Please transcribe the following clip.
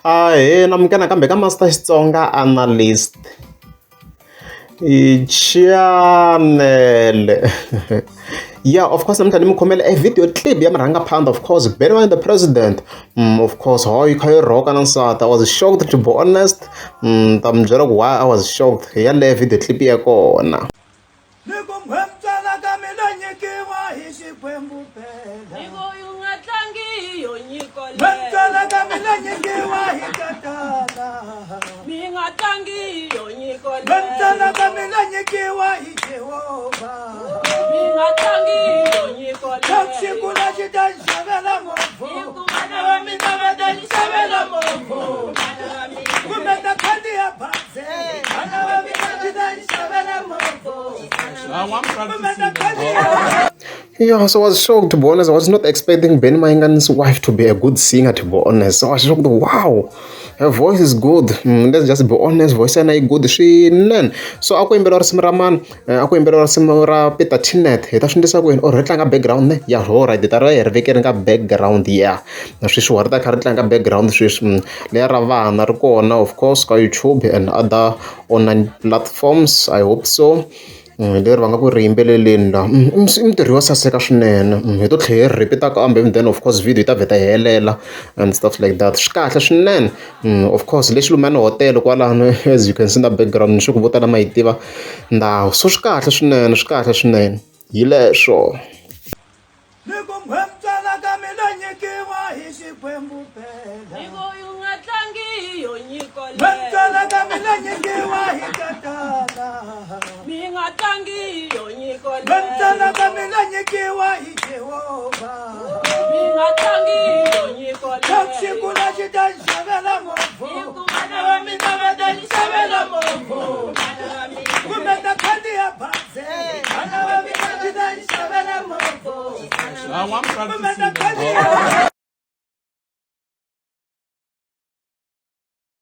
namukela kambe ka Master Xitsonga Analyst channel. Yeah, of course, namhlanje nimukhomela a video clip ya murhangaphandle, of course, Benny Mayengani the president. Of course, how you can rock and answer. I was shocked, to be honest. Tamjera why I was shocked. Ya le video clip ya kona. Yeah, so I was shocked, to be honest. I was not expecting Benny Mayengani's wife to be a good singer, to be honest. So I was shocked, wow, her voice is good. Let's just be honest, voice is good. She none. So ako imbela risimu ra mani, ako imbela risimu ra Peter Tinet. Hi ta swindlisa ku yini or ri tlanga background ne? Yeah, alright, ta ra hi vekeni ka background, yeah. Sweswi war ta kha ri tlanga background sweswi. Le ra vana ri kona, of course, ka YouTube and other online platforms. I hope so. Leri va nga ku ri yimbeleleni la i mutirhi wo saseka swinene hi to tlhela hi repeat kambe and then of course video yi ta vheta yi helela and stuff like that. Swi kahle swinene. Of course lexi lumani hotel kwalano, as you can see in the background, ni swi ku vo tala ma yi tiva ndhawu. So swi kahle swinene, swi kahle swinene hi leswo. I'm